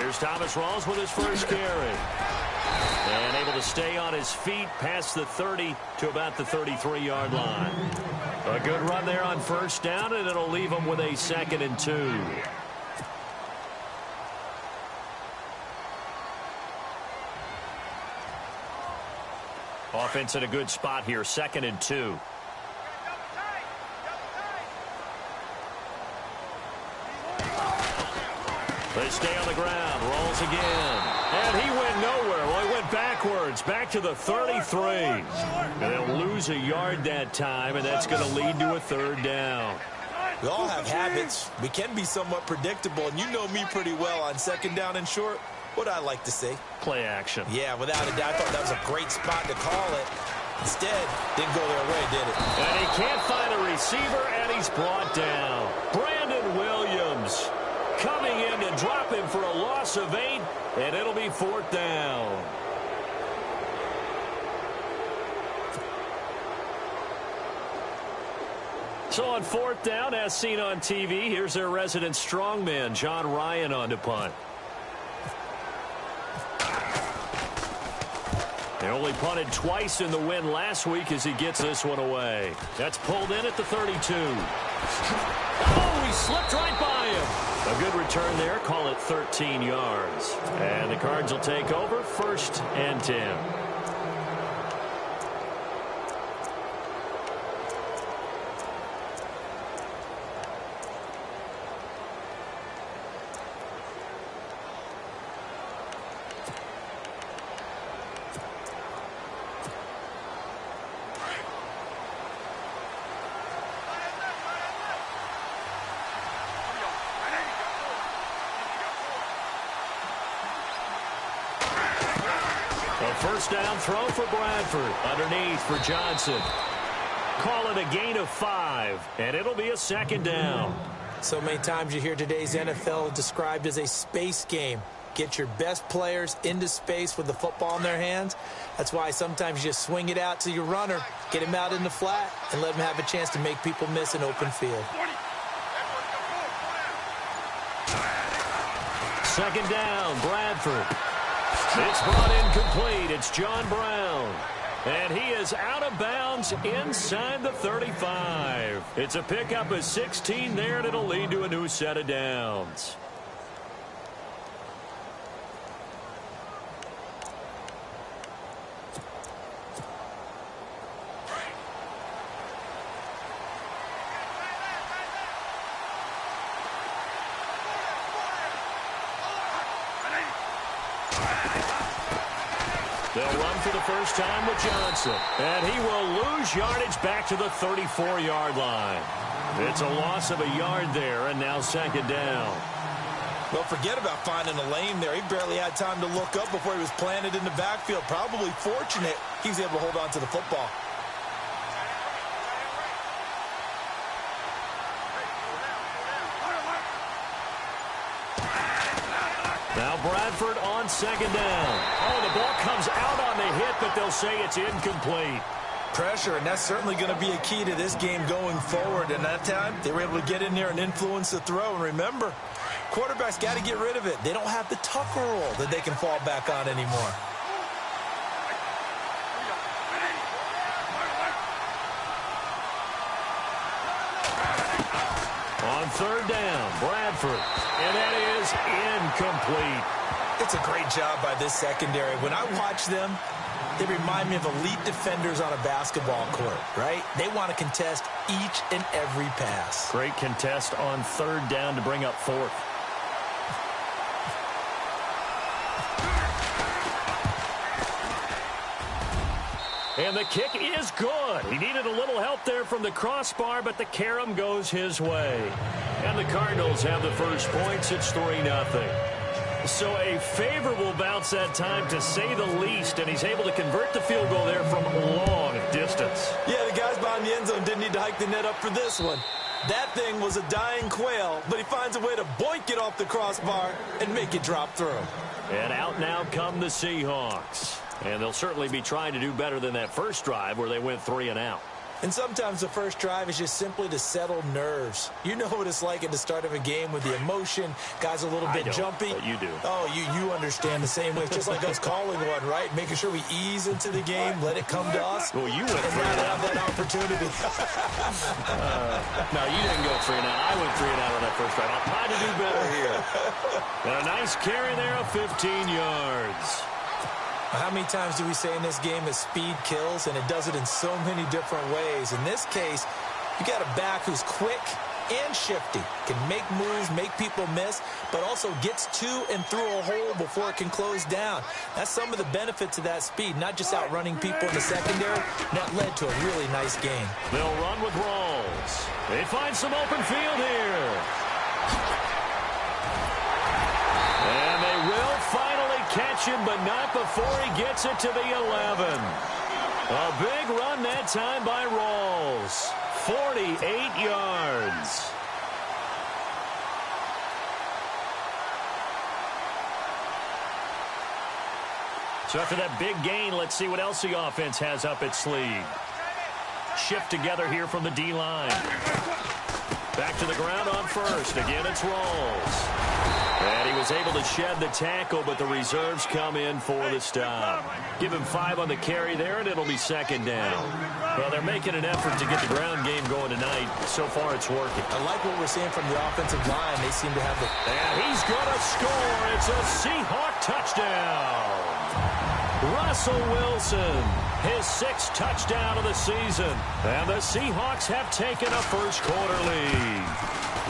Here's Thomas Rawls with his first carry. And able to stay on his feet past the 30 to about the 33-yard line. A good run there on first down, and it'll leave him with a 2nd and 2. Offense in a good spot here, 2nd and 2. They stay on the ground. Rolls again. And he went nowhere. Well, he went backwards. Back to the 33. And they'll lose a yard that time, and that's going to lead to a 3rd down. We all have habits. We can be somewhat predictable, and you know me pretty well on 2nd down and short. What I like to say? Play action. Yeah, without a doubt. I thought that was a great spot to call it. Instead, didn't go their way, did it? And he can't find a receiver, and he's brought down. Brandon Williams coming in to drop him for a loss of 8, and it'll be 4th down. So on 4th down, as seen on TV, here's their resident strongman, John Ryan, on to punt. They only punted twice in the win last week as he gets this one away. That's pulled in at the 32. Oh, he slipped right by him. A good return there. Call it 13 yards. And the Cards will take over 1st and 10. First down throw for Bradford. Underneath for Johnson. Call it a gain of 5, and it'll be a 2nd down. So many times you hear today's NFL described as a space game. Get your best players into space with the football in their hands. That's why sometimes you just swing it out to your runner, get him out in the flat, and let him have a chance to make people miss an open field. 2nd down, Bradford. It's brought in complete. It's John Brown. And he is out of bounds inside the 35. It's a pickup of 16 there, and it'll lead to a new set of downs. They'll run for the first time with Johnson. And he will lose yardage back to the 34-yard line. It's a loss of a yard there, and now 2nd down. Well, forget about finding a lane there. He barely had time to look up before he was planted in the backfield. Probably fortunate he was able to hold on to the football. Now Bradford on 2nd down. Oh, the ball comes out on the hit, but they'll say it's incomplete. Pressure, and that's certainly going to be a key to this game going forward. And that time, they were able to get in there and influence the throw. And remember, quarterbacks got to get rid of it. They don't have the Tucker rule that they can fall back on anymore. On 3rd down, Bradford. And that is incomplete. It's a great job by this secondary. When I watch them, they remind me of elite defenders on a basketball court, right? They want to contest each and every pass. Great contest on 3rd down to bring up 4th. And the kick is good. He needed a little help there from the crossbar, but the carom goes his way. And the Cardinals have the first points. It's 3-0. So a favorable bounce that time, to say the least, and he's able to convert the field goal there from long distance. Yeah, the guys behind the end zone didn't need to hike the net up for this one. That thing was a dying quail, but he finds a way to boink it off the crossbar and make it drop through. And out now come the Seahawks. And they'll certainly be trying to do better than that first drive where they went 3 and out. And sometimes the first drive is just simply to settle nerves. You know what it's like at the start of a game with the emotion. Guys a little bit jumpy. But you do. Oh, you understand the same way. It's just like us calling one, right? Making sure we ease into the game, let it come to us. Well, you went and not have that opportunity. No, you didn't go 3 and out. I went 3 and out on that first drive. I'll try to do better here. And a nice carry there of 15 yards. How many times do we say in this game that speed kills, and it does it in so many different ways? In this case, you got a back who's quick and shifty, can make moves, make people miss, but also gets to and through a hole before it can close down. That's some of the benefits of that speed, not just outrunning people in the secondary. That led to a really nice game. They'll run with Rawls. They find some open field here. And they will finally catch him, but not before he gets it to the 11. A big run that time by Rawls. 48 yards. So after that big gain, let's see what else the offense has up its sleeve. Shift together here from the D-line. Back to the ground on first. Again, it's Rawls. And he was able to shed the tackle, but the reserves come in for the stop. Give him 5 on the carry there, and it'll be second down. Well, they're making an effort to get the ground game going tonight. So far, it's working. I like what we're seeing from the offensive line. They seem to have the... And he's going to score. It's a Seahawk touchdown. Russell Wilson, his 6th touchdown of the season. And the Seahawks have taken a first-quarter lead.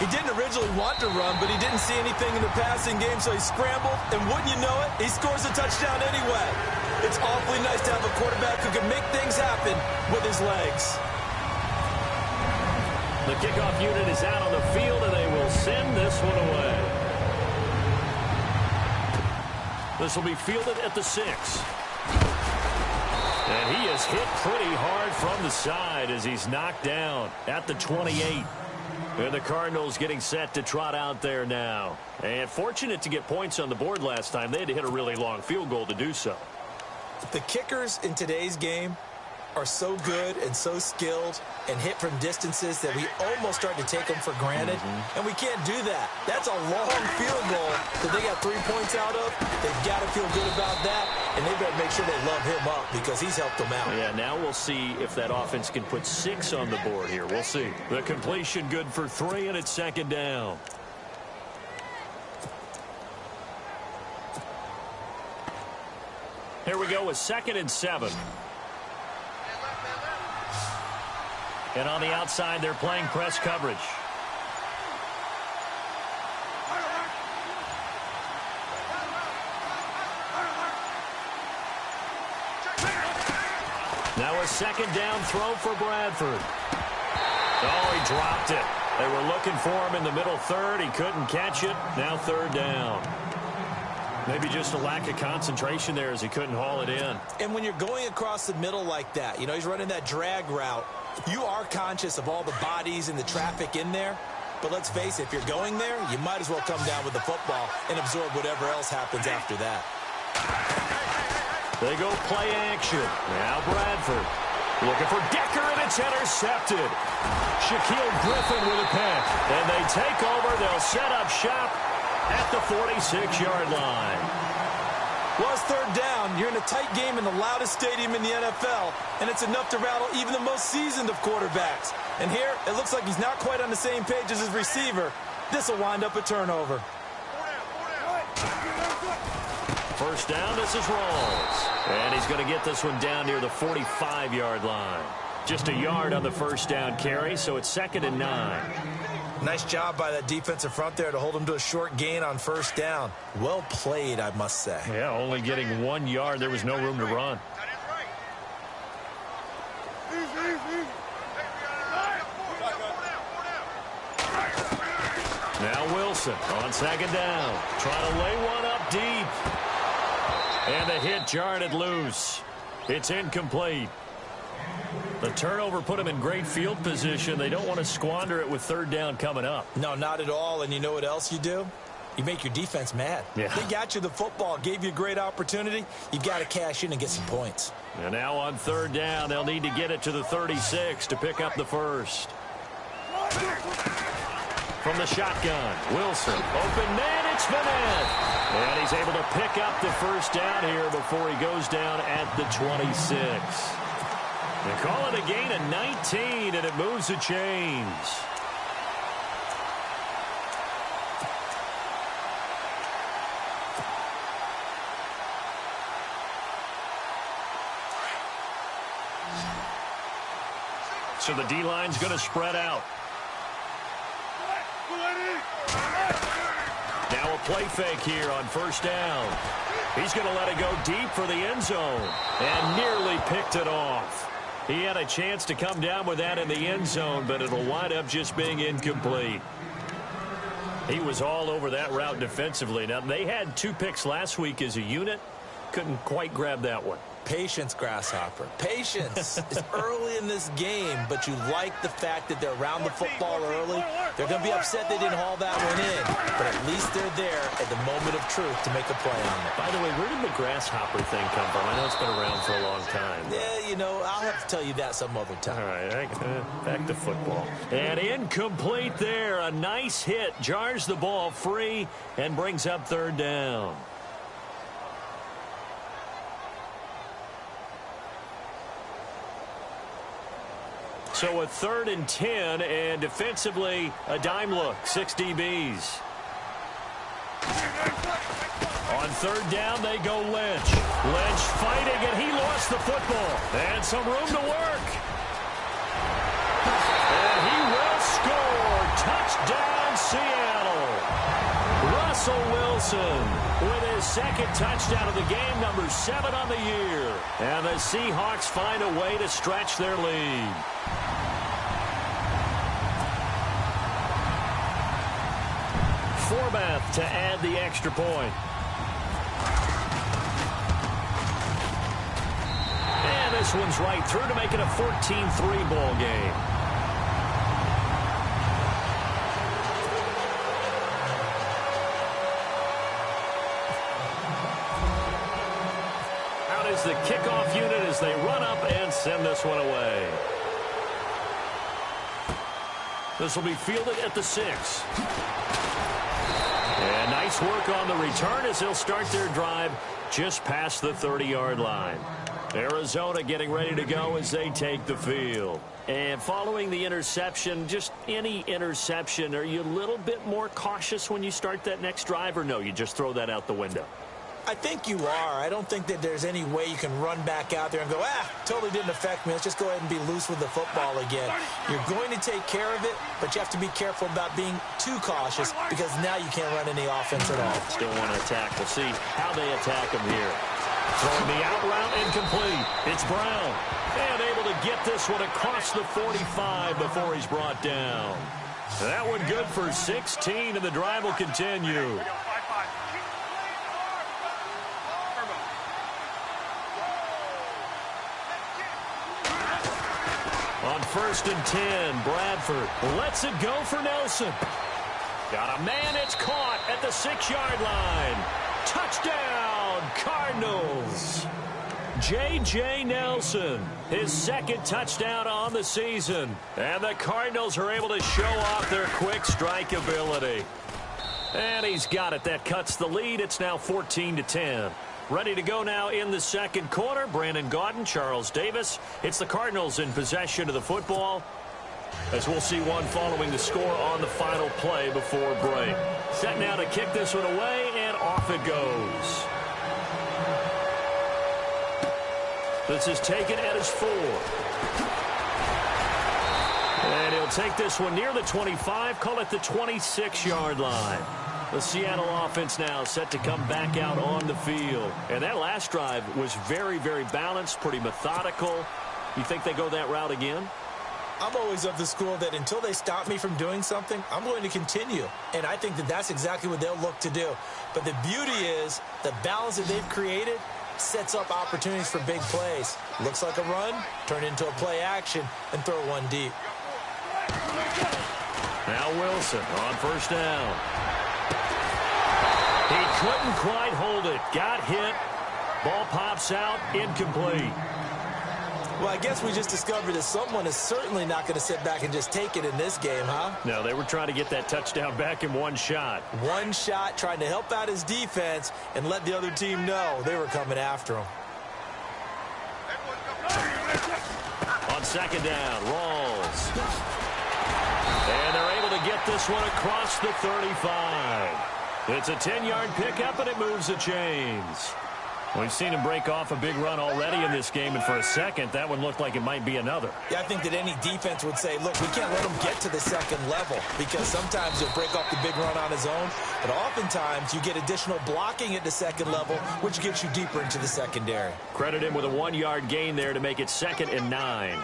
He didn't originally want to run, but he didn't see anything in the passing game, so he scrambled, and wouldn't you know it, he scores a touchdown anyway. It's awfully nice to have a quarterback who can make things happen with his legs. The kickoff unit is out on the field, and they will send this one away. This will be fielded at the 6. And he is hit pretty hard from the side as he's knocked down at the 28. And the Cardinals getting set to trot out there now. And fortunate to get points on the board last time. They had to hit a really long field goal to do so. The kickers in today's game are so good and so skilled and hit from distances that we almost start to take them for granted. And we can't do that. That's a long field goal that they got 3 points out of. They've got to feel good about that, and they better make sure they love him up because he's helped them out. Yeah, now we'll see if that offense can put 6 on the board here. We'll see. The completion good for 3, and it's second down. Here we go with 2nd and 7. And on the outside, they're playing press coverage. Now a second down throw for Bradford. Oh, he dropped it. They were looking for him in the middle third. He couldn't catch it. Now 3rd down. Maybe just a lack of concentration there as he couldn't haul it in. And when you're going across the middle like that, you know, he's running that drag route, you are conscious of all the bodies and the traffic in there. But let's face it, if you're going there, you might as well come down with the football and absorb whatever else happens after that. They go play action. Now Bradford looking for Decker, and it's intercepted. Shaquille Griffin with a pick. And they take over. They'll set up shop at the 46-yard line. Well, it's 3rd down. You're in a tight game in the loudest stadium in the NFL, and it's enough to rattle even the most seasoned of quarterbacks. And here, it looks like he's not quite on the same page as his receiver. This will wind up a turnover. First down, this is Rawls. And he's going to get this one down near the 45-yard line. Just a yard on the first down carry, so it's 2nd and 9. Nice job by that defensive front there to hold him to a short gain on first down. Well played, I must say. Yeah, only getting 1 yard. There was no room to run. Now Wilson on 2nd down. Trying to lay one up deep. And the hit jarred it loose. It's incomplete. The turnover put them in great field position. They don't want to squander it with 3rd down coming up. No, not at all. And you know what else you do? You make your defense mad. Yeah. They got you the football, gave you a great opportunity. You've got to cash in and get some points. And now on third down, they'll need to get it to the 36 to pick up the first. From the shotgun, Wilson, open man, it's Vanette. And he's able to pick up the first down here before he goes down at the 26. They call it a gain of 19, and it moves the chains. So the D-line's going to spread out. Now a play fake here on first down. He's going to let it go deep for the end zone and nearly picked it off. He had a chance to come down with that in the end zone, but it'll wind up just being incomplete. He was all over that route defensively. Now, they had 2 picks last week as a unit. Couldn't quite grab that one. Patience, Grasshopper. Patience. It's early in this game, but you like the fact that they're around the football early. They're going to be upset they didn't haul that one in, but at least they're there at the moment of truth to make a play on it. By the way, where did the Grasshopper thing come from? I know it's been around for a long time. Yeah, you know, I'll have to tell you that some other time. All right, back to football. And incomplete there. A nice hit. Jars the ball free and brings up third down. So a 3rd and 10, and defensively, a dime look, 6 DBs. On third down, they go Lynch. Lynch fighting, and he lost the football. And some room to work. And he will score. Touchdown, Seattle. Russell Wilson with his 2nd touchdown of the game, number 7 on the year. And the Seahawks find a way to stretch their lead. Forbath to add the extra point. And this one's right through to make it a 14-3 ball game. Out is the kickoff unit as they run up and send this one away. This will be fielded at the 6. And nice work on the return as they'll start their drive just past the 30-yard line. Arizona getting ready to go as they take the field. And following the interception, just any interception, are you a little bit more cautious when you start that next drive, or no, you just throw that out the window? I think you are. I don't think that there's any way you can run back out there and go, totally didn't affect me. Let's just go ahead and be loose with the football again. You're going to take care of it, but you have to be careful about being too cautious because now you can't run any offense at all. Still want to attack. We'll see how they attack him here. Throwing the out route incomplete. It's Brown. And able to get this one across the 45 before he's brought down. That one good for 16, and the drive will continue. On 1st and 10, Bradford lets it go for Nelson. Got a man, it's caught at the 6-yard line. Touchdown, Cardinals. J.J. Nelson, his 2nd touchdown on the season. And the Cardinals are able to show off their quick strike ability. And he's got it. That cuts the lead. It's now 14-10. Ready to go now in the 2nd quarter. Brandon Gaudin, Charles Davis. It's the Cardinals in possession of the football, as we'll see one following the score on the final play before break. Set now to kick this one away, and off it goes. This is taken at his 4. And he'll take this one near the 25, call it the 26-yard line. The Seattle offense now set to come back out on the field. And that last drive was very, very balanced, pretty methodical. You think they go that route again? I'm always of the school that until they stop me from doing something, I'm going to continue. And I think that that's exactly what they'll look to do. But the beauty is the balance that they've created sets up opportunities for big plays. Looks like a run, turn into a play action, and throw one deep. Now Wilson on 1st down. He couldn't quite hold it. Got hit. Ball pops out. Incomplete. Well, I guess we just discovered that someone is certainly not going to sit back and just take it in this game, huh? No, they were trying to get that touchdown back in one shot. One shot, trying to help out his defense and let the other team know they were coming after him. On second down, Rawls. And they're able to get this one across the 35. It's a 10-yard pickup, and it moves the chains. We've seen him break off a big run already in this game, and for a second, that one looked like it might be another. Yeah, I think that any defense would say, look, we can't let him get to the second level, because sometimes he'll break off the big run on his own, but oftentimes you get additional blocking at the second level, which gets you deeper into the secondary. Credit him with a 1-yard gain there to make it 2nd and 9.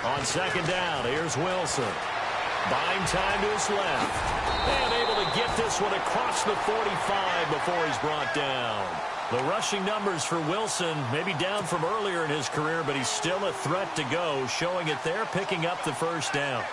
On second down, here's Wilson. Buying time to his left. And able to get this one across the 45 before he's brought down. The rushing numbers for Wilson maybe down from earlier in his career, but he's still a threat to go, showing it there, picking up the first down.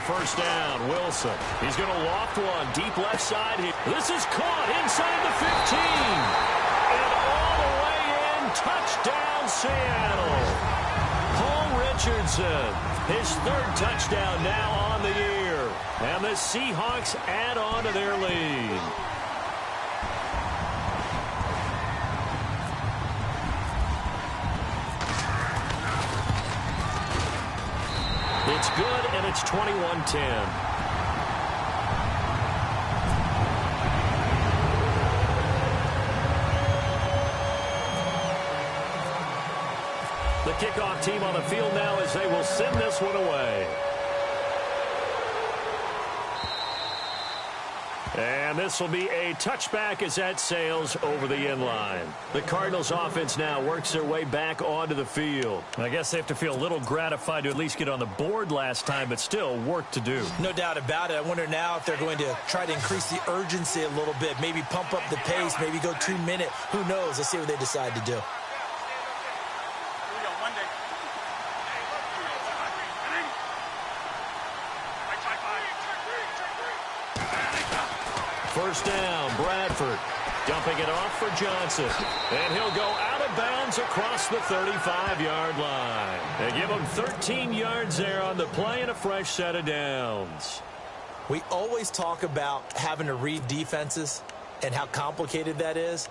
First down, Wilson. He's going to loft one deep left side. This is caught inside the 15. And all the way in, touchdown Seattle. Paul Richardson, his 3rd touchdown now on the year. And the Seahawks add on to their lead. It's good, and it's 21-10. The kickoff team on the field now as they will send this one away. And this will be a touchback as that sails over the end line. The Cardinals offense now works their way back onto the field. I guess they have to feel a little gratified to at least get on the board last time, but still work to do. No doubt about it. I wonder now if they're going to try to increase the urgency a little bit, maybe pump up the pace, maybe go 2 minute. Who knows? Let's see what they decide to do. First down, Bradford. Dumping it off for Johnson. And he'll go out of bounds across the 35-yard line. They give him 13 yards there on the play and a fresh set of downs. We always talk about having to read defenses and how complicated that is.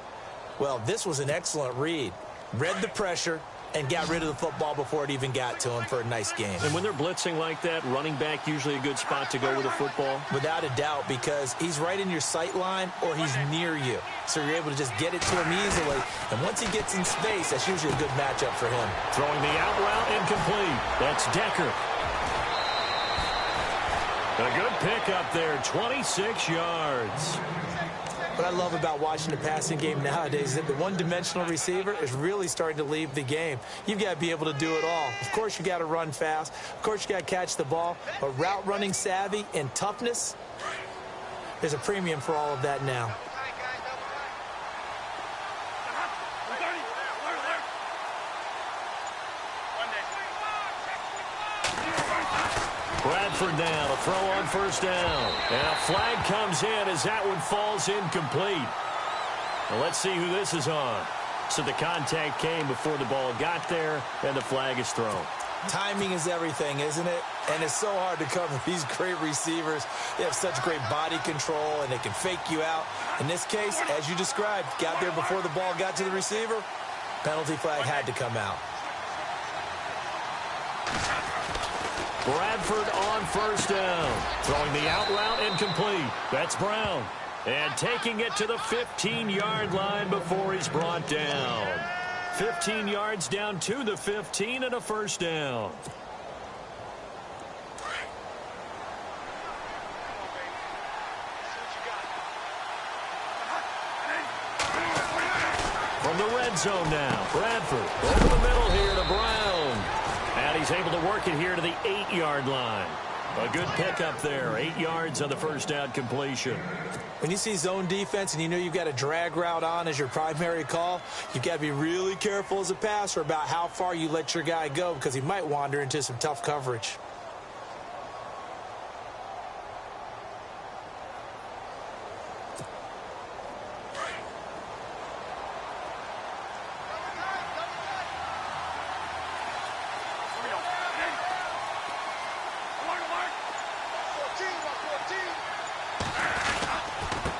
Well, this was an excellent read. Read the pressure and got rid of the football before it even got to him for a nice game. And when they're blitzing like that, running back usually a good spot to go with the football? Without a doubt, because he's right in your sight line or he's near you. So you're able to just get it to him easily. And once he gets in space, that's usually a good matchup for him. Throwing the out route incomplete. That's Decker. A good pickup there, 26 yards. What I love about watching the passing game nowadays is that the one-dimensional receiver is really starting to leave the game. You've got to be able to do it all. Of course, you got to run fast. Of course, you got to catch the ball. But route running savvy and toughness, there's a premium for all of that now. Bradford now, a throw on first down. And a flag comes in as that one falls incomplete. Well, let's see who this is on. So the contact came before the ball got there, and the flag is thrown. Timing is everything, isn't it? And it's so hard to cover these great receivers. They have such great body control, and they can fake you out. In this case, as you described, got there before the ball got to the receiver. Penalty flag had to come out. Bradford on first down. Throwing the out route incomplete. That's Brown. And taking it to the 15-yard line before he's brought down. 15 yards down to the 15 and a first down. From the red zone now, Bradford over the middle here to Brown. And he's able to work it here to the 8-yard line. A good pickup there, 8 yards on the first down completion. When you see zone defense and you know you've got a drag route on as your primary call, you've got to be really careful as a passer about how far you let your guy go because he might wander into some tough coverage.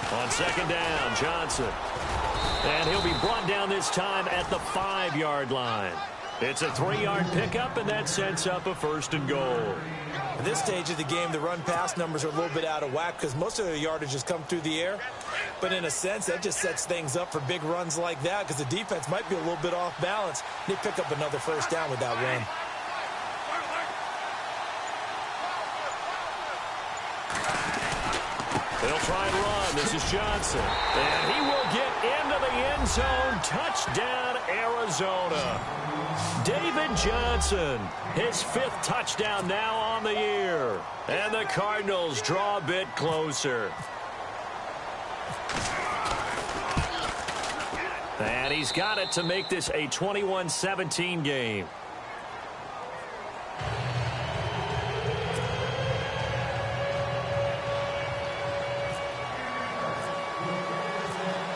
On second down, Johnson. And he'll be brought down this time at the 5-yard line. It's a 3-yard pickup, and that sets up a 1st and goal. At this stage of the game, the run-pass numbers are a little bit out of whack because most of the yardage has come through the air. But in a sense, that just sets things up for big runs like that because the defense might be a little bit off balance. They pick up another 1st down with that run. They'll try and run. This is Johnson. And he will get into the end zone. Touchdown, Arizona. David Johnson, his 5th touchdown now on the year. And the Cardinals draw a bit closer. And he's got it to make this a 21-17 game.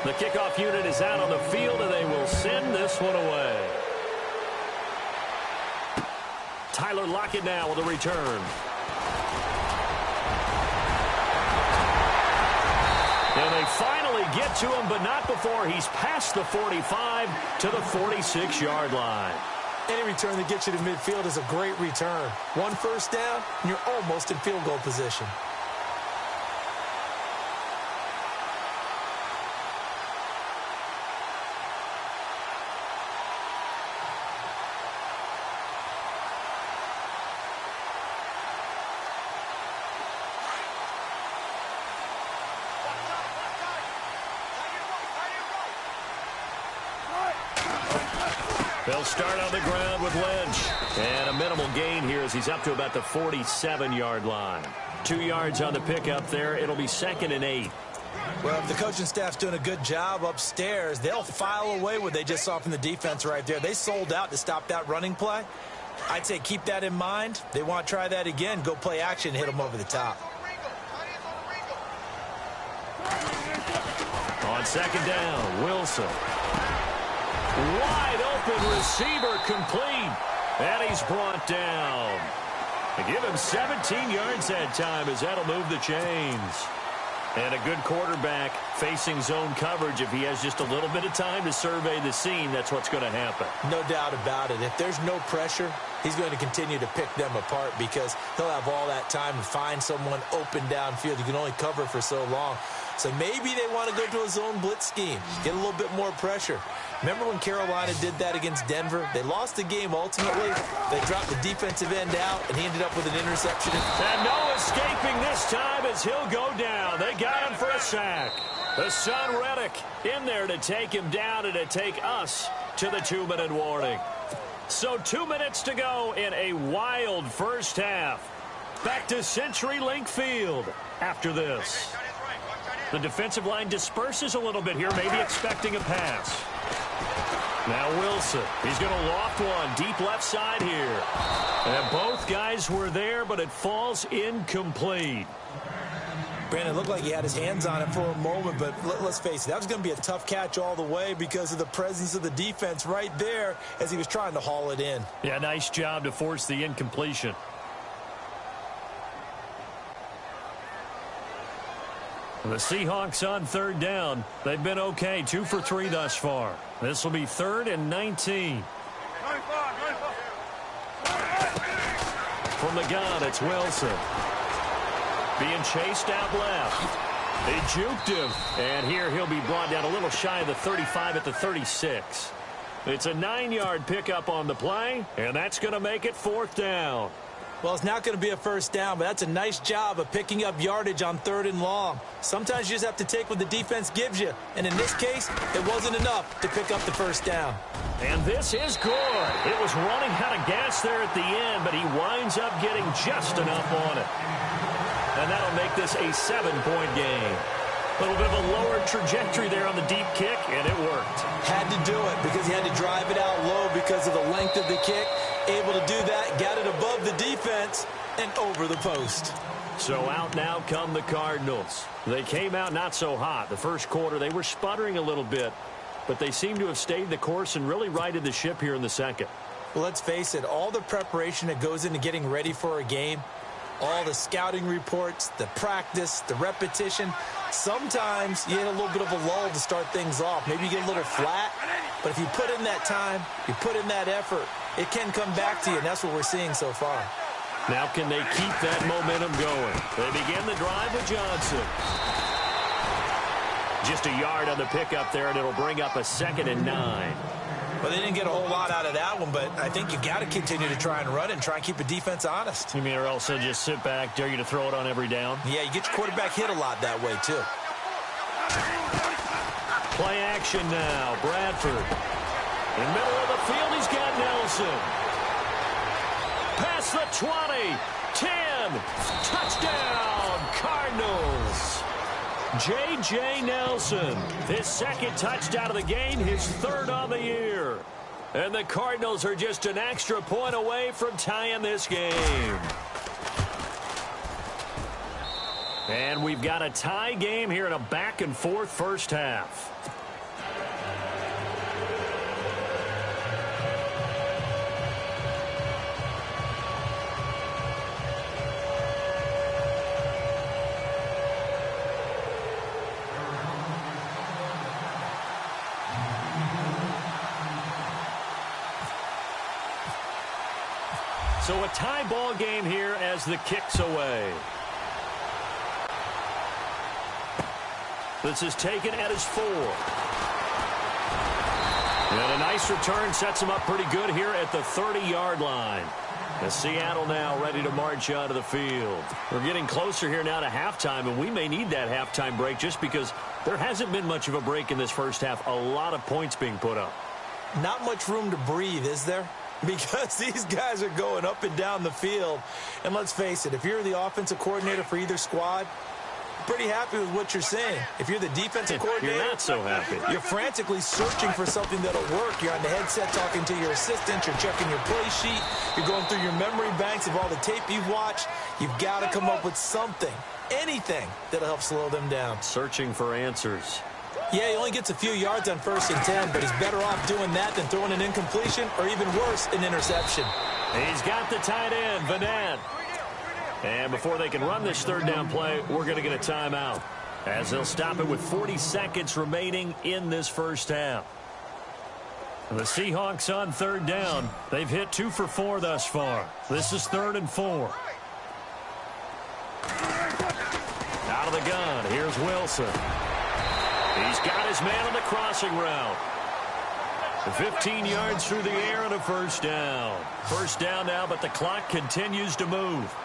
The kickoff unit is out on the field, and they will send this one away. Tyler Lockett now with a return. And they finally get to him, but not before he's past the 45 to the 46-yard line. Any return that gets you to midfield is a great return. 1 1st down, and you're almost in field goal position. They'll start on the ground with Lynch. And a minimal gain here as he's up to about the 47-yard line. 2 yards on the pickup there. It'll be 2nd and 8. Well, if the coaching staff's doing a good job upstairs, they'll file away what they just saw from the defense right there. They sold out to stop that running play. I'd say keep that in mind. They want to try that again. Go play action, hit them over the top. On second down, Wilson. Wide open receiver complete. And he's brought down. They give him 17 yards that time as that'll move the chains. And a good quarterback facing zone coverage. If he has just a little bit of time to survey the scene, that's what's going to happen. No doubt about it. If there's no pressure, he's going to continue to pick them apart because he'll have all that time to find someone open downfield. You can only cover for so long. So maybe they want to go to a zone blitz scheme, get a little bit more pressure. Remember when Carolina did that against Denver? They lost the game ultimately. They dropped the defensive end out, and he ended up with an interception. And no escaping this time as he'll go down. They got him for a sack. The son Reddick in there to take him down and to take us to the 2-minute warning. So 2 minutes to go in a wild first half. Back to CenturyLink Field after this. The defensive line disperses a little bit here, maybe expecting a pass. Now Wilson, he's going to loft one deep left side here. And both guys were there, but it falls incomplete. Brandon, looked like he had his hands on it for a moment, but let's face it, that was going to be a tough catch all the way because of the presence of the defense right there as he was trying to haul it in. Yeah, nice job to force the incompletion. The Seahawks on 3rd down. They've been okay, 2 for 3 thus far. This will be 3rd and 19. From the gun, it's Wilson. Being chased out left. They juked him. And here he'll be brought down a little shy of the 35 at the 36. It's a 9-yard pickup on the play, and that's going to make it 4th down. Well, it's not going to be a first down, but that's a nice job of picking up yardage on 3rd and long. Sometimes you just have to take what the defense gives you, and in this case, it wasn't enough to pick up the first down. And this is good. It was running out of gas there at the end, but he winds up getting just enough on it. And that'll make this a 7-point game. A little bit of a lower trajectory there on the deep kick, and it worked. Had to do it because he had to drive it out low because of the length of the kick. Able to do that, got it above the defense, and over the post. So out now come the Cardinals. They came out not so hot. The first quarter, they were sputtering a little bit, but they seem to have stayed the course and really righted the ship here in the second. Well, let's face it, all the preparation that goes into getting ready for a game, all the scouting reports, the practice, the repetition, sometimes you hit a little bit of a lull to start things off. Maybe you get a little flat, but if you put in that time, you put in that effort, it can come back to you, and that's what we're seeing so far. Now can they keep that momentum going? They begin the drive with Johnson. Just a yard on the pickup there, and it'll bring up a 2nd and 9. Well, they didn't get a whole lot out of that one, but I think you got to continue to try and run and try and keep the defense honest. You mean, or else they'll just sit back, dare you to throw it on every down? Yeah, you get your quarterback hit a lot that way, too. Play action now. Bradford. In the middle of the field, he's got Nelson. Past the 20. 10. Touchdown, Cardinals. J.J. Nelson, his 2nd touchdown of the game, his 3rd on the year. And the Cardinals are just an extra point away from tying this game. And we've got a tie game here in a back-and-forth first half. So a tie ball game here as the kick's away. This is taken at his 4. And a nice return sets him up pretty good here at the 30-yard line. As Seattle now ready to march onto the field. We're getting closer here now to halftime, and we may need that halftime break just because there hasn't been much of a break in this first half. A lot of points being put up. Not much room to breathe, is there? Because these guys are going up and down the field. And let's face it, if you're the offensive coordinator for either squad, pretty happy with what you're seeing. If you're the defensive coordinator, you're not so happy. You're frantically searching for something that'll work. You're on the headset talking to your assistant. You're checking your play sheet. You're going through your memory banks of all the tape you've watched. You've got to come up with something, anything that'll help slow them down. Searching for answers. Yeah, he only gets a few yards on 1st and 10, but he's better off doing that than throwing an incompletion or even worse, an interception. He's got the tight end, Vanette. And before they can run this 3rd down play, we're going to get a timeout as they'll stop it with 40 seconds remaining in this first half. The Seahawks on 3rd down. They've hit 2 for 4 thus far. This is 3rd and 4. Out of the gun, here's Wilson. He's got his man on the crossing route. 15 yards through the air and a first down. First down now, but the clock continues to move.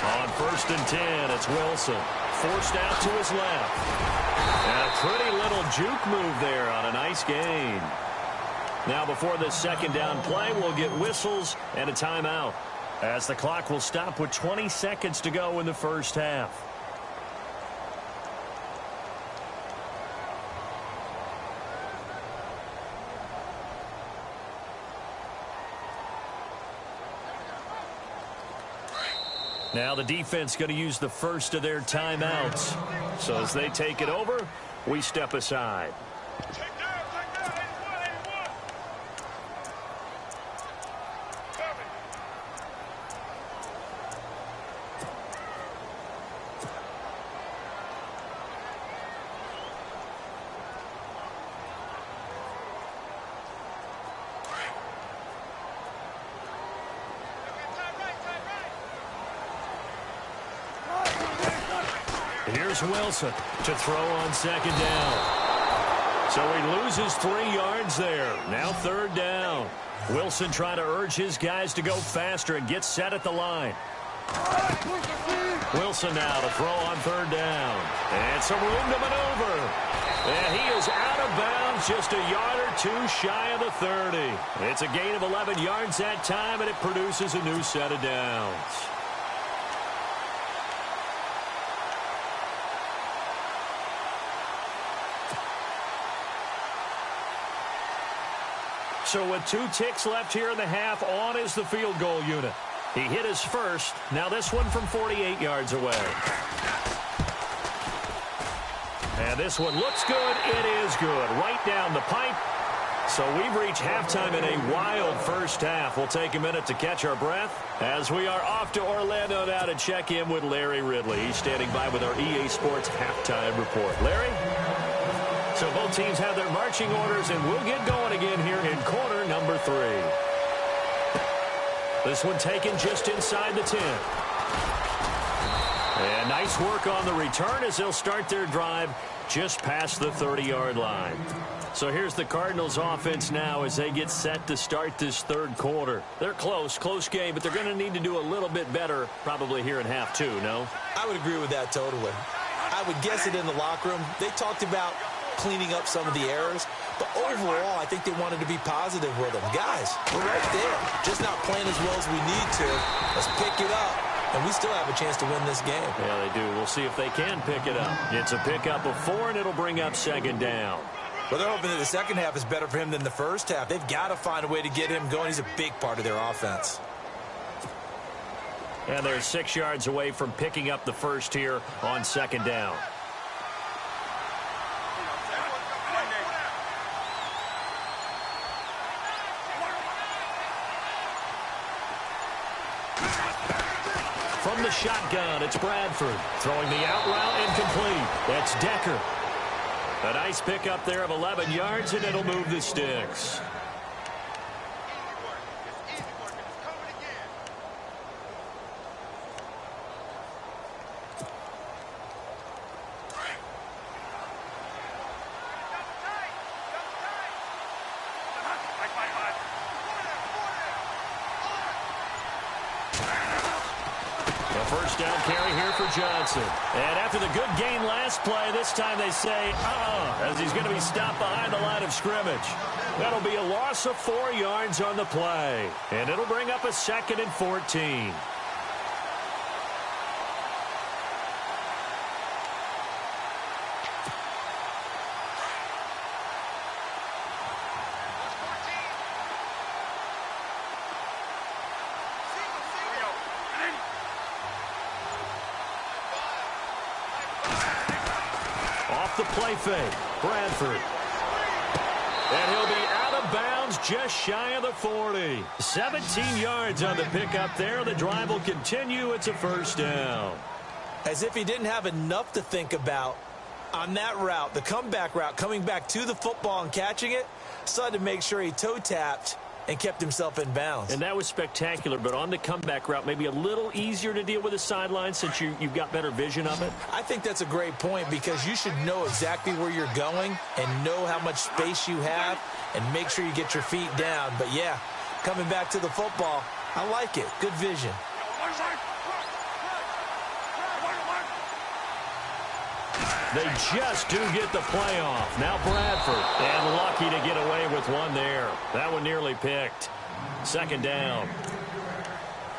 On 1st and 10, it's Wilson. Forced out to his left. And a pretty little juke move there on a nice gain. Now before this 2nd down play, we'll get whistles and a timeout, as the clock will stop with 20 seconds to go in the first half. Now the defense going to use the first of their timeouts. So as they take it over, we step aside. Here's Wilson to throw on 2nd down. So he loses 3 yards there. Now 3rd down. Wilson trying to urge his guys to go faster and get set at the line. Wilson now to throw on 3rd down. And some room to maneuver. And he is out of bounds, just a yard or 2 shy of the 30. It's a gain of 11 yards that time, and it produces a new set of downs. So with 2 ticks left here in the half, on is the field goal unit. He hit his first. Now this one from 48 yards away. And this one looks good. It is good. Right down the pipe. So we've reached halftime in a wild first half. We'll take a minute to catch our breath as we are off to Orlando now to check in with Larry Ridley. He's standing by with our EA Sports halftime report. Larry? So both teams have their marching orders, and we'll get going again here in quarter number 3. This one taken just inside the 10. And nice work on the return as they'll start their drive just past the 30-yard line. So here's the Cardinals offense now as they get set to start this 3rd quarter. They're close game, but they're going to need to do a little bit better probably here in half 2, no? I would agree with that totally. I would guess it in the locker room. They talked about cleaning up some of the errors, but overall, I think they wanted to be positive with them. Guys, we're right there. Just not playing as well as we need to. Let's pick it up, and we still have a chance to win this game. Yeah, they do. We'll see if they can pick it up. It's a pickup of 4, and it'll bring up 2nd down. Well, they're hoping that the second half is better for him than the first half. They've got to find a way to get him going. He's a big part of their offense. And they're 6 yards away from picking up the first here on 2nd down. From the shotgun, it's Bradford. Throwing the out route incomplete. That's Decker. A nice pickup there of 11 yards, and it'll move the sticks. First down carry here for Johnson. And after the good gain last play, this time they say, as he's going to be stopped behind the line of scrimmage. That'll be a loss of 4 yards on the play. And it'll bring up a 2nd and 14. The play fake. Bradford. And he'll be out of bounds just shy of the 40. 17 yards on the pickup there. The drive will continue. It's a first down. As if he didn't have enough to think about on that route, the comeback route, coming back to the football and catching it, decided to make sure he toe-tapped and kept himself in bounds. And that was spectacular, but on the comeback route, maybe a little easier to deal with the sideline since you've got better vision of it? I think that's a great point because you should know exactly where you're going and know how much space you have and make sure you get your feet down. But, yeah, coming back to the football, I like it. Good vision. They just do get the play off. Now Bradford. And lucky to get away with one there. That one nearly picked. 2nd down.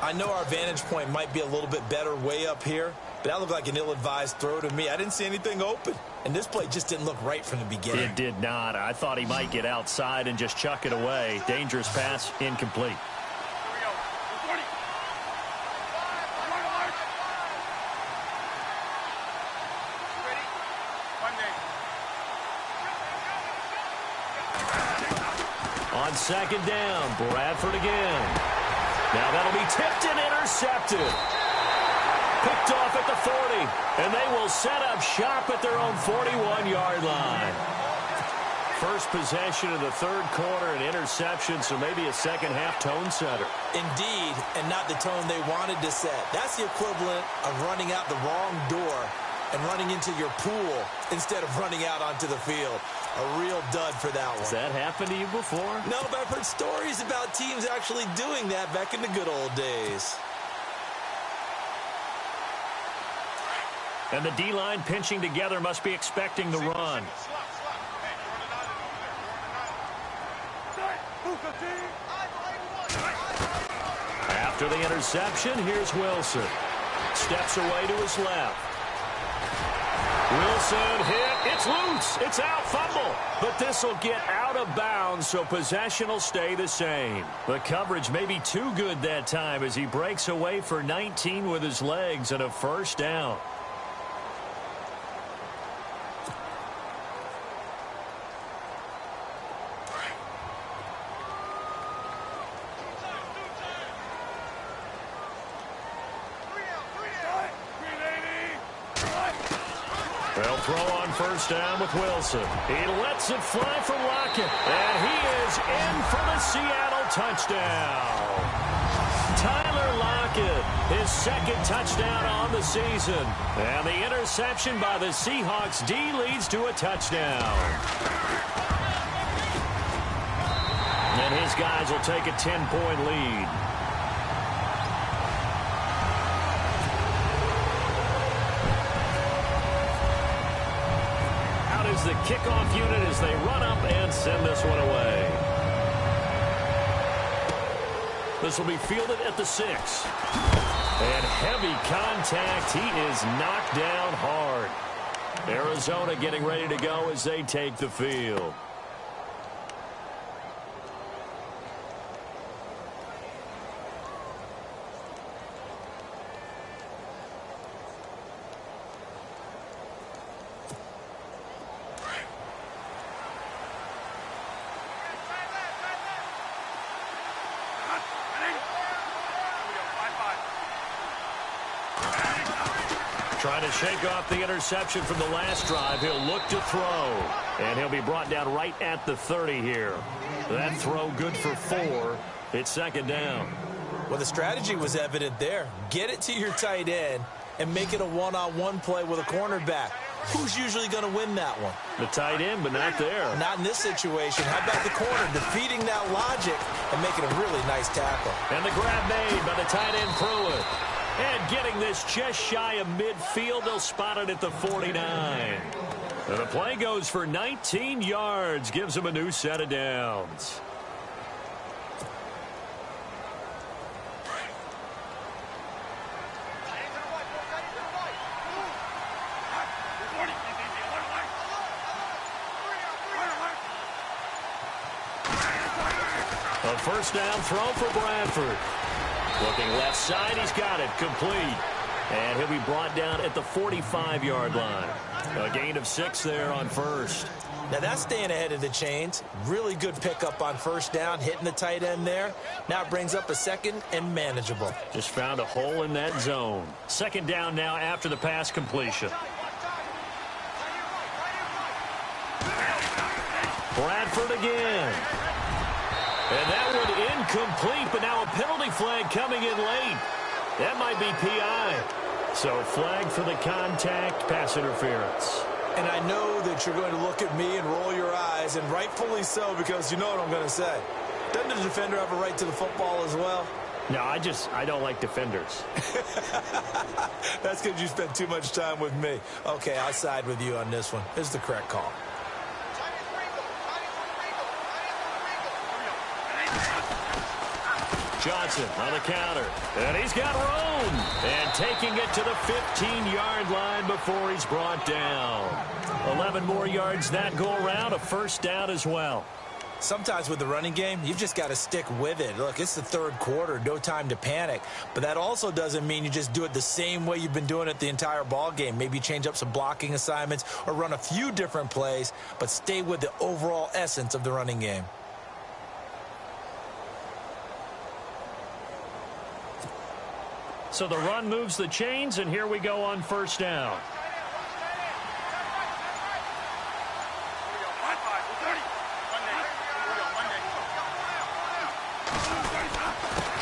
I know our vantage point might be a little bit better way up here, but that looked like an ill-advised throw to me. I didn't see anything open, and this play just didn't look right from the beginning. It did not. I thought he might get outside and just chuck it away. Dangerous pass, incomplete. On 2nd down, Bradford again. Now that'll be tipped and intercepted. Picked off at the 40, and they will set up shop at their own 41-yard line. First possession of the 3rd quarter, an interception, so maybe a second-half tone setter. Indeed, and not the tone they wanted to set. That's the equivalent of running out the wrong door and running into your pool instead of running out onto the field. A real dud for that one. Has that happened to you before? No, but I've heard stories about teams actually doing that back in the good old days. And the D-line pinching together must be expecting the run. After the interception, here's Wilson. Steps away to his left. Wilson hit. It's loose. It's out. Fumble. But this will get out of bounds, so possession will stay the same. The coverage may be too good that time as he breaks away for 19 with his legs and a first down. They'll throw on first down with Wilson. He lets it fly for Lockett. And he is in for the Seattle touchdown. Tyler Lockett, his second touchdown on the season. And the interception by the Seahawks D leads to a touchdown. And his guys will take a 10-point lead. The kickoff unit as they run up and send this one away. This will be fielded at the 6. And heavy contact. He is knocked down hard. Arizona getting ready to go as they take the field. Trying to shake off the interception from the last drive. He'll look to throw. And he'll be brought down right at the 30 here. That throw good for 4. It's second down. Well, the strategy was evident there. Get it to your tight end and make it a one-on-one play with a cornerback. Who's usually going to win that one? The tight end, but not there. Not in this situation. How about the corner defeating that logic and making a really nice tackle? And the grab made by the tight end Pruitt. And getting this just shy of midfield, they'll spot it at the 49. And the play goes for 19 yards, gives them a new set of downs. A first down throw for Bradford. Looking left side, he's got it, complete. And he'll be brought down at the 45-yard line. A gain of 6 there on first. Now that's staying ahead of the chains. Really good pickup on first down, hitting the tight end there. Now it brings up a second and manageable. Just found a hole in that zone. Second down now after the pass completion. Bradford again. And that one incomplete, but now a penalty flag coming in late. That might be PI. So flag for the contact, pass interference. And I know that you're going to look at me and roll your eyes, and rightfully so, because you know what I'm going to say. Doesn't the defender have a right to the football as well? No, I don't like defenders. That's because you spent too much time with me. Okay, I'll side with you on this one. This is the correct call. Johnson on the counter. And he's got room. And taking it to the 15-yard line before he's brought down. 11 more yards that go around. A first down as well. Sometimes with the running game, you've just got to stick with it. Look, it's the third quarter. No time to panic. But that also doesn't mean you just do it the same way you've been doing it the entire ball game. Maybe change up some blocking assignments or run a few different plays, but stay with the overall essence of the running game. So the run moves the chains, and here we go on first down.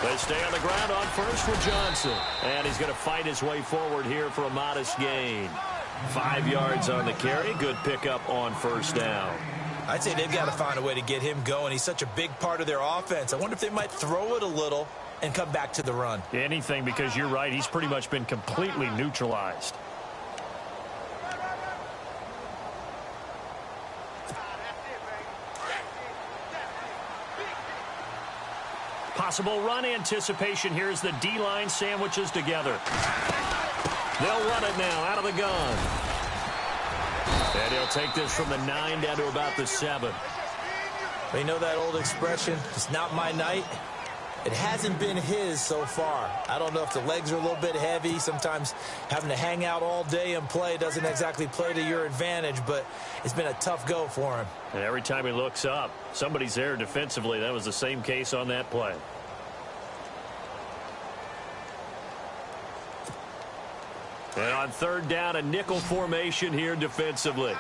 They stay on the ground on first with Johnson. And he's going to fight his way forward here for a modest gain. 5 yards on the carry. Good pickup on first down. I'd say they've got to find a way to get him going. He's such a big part of their offense. I wonder if they might throw it a little and come back to the run. Anything, because you're right. He's pretty much been completely neutralized. Possible run anticipation. Here's the D-line sandwiches together. They'll run it now out of the gun. And he'll take this from the 9 down to about the 7. They know that old expression, it's not my night. It hasn't been his so far. I don't know if the legs are a little bit heavy. Sometimes having to hang out all day and play doesn't exactly play to your advantage, but it's been a tough go for him. And every time he looks up, somebody's there defensively. That was the same case on that play. And on third down, a nickel formation here defensively.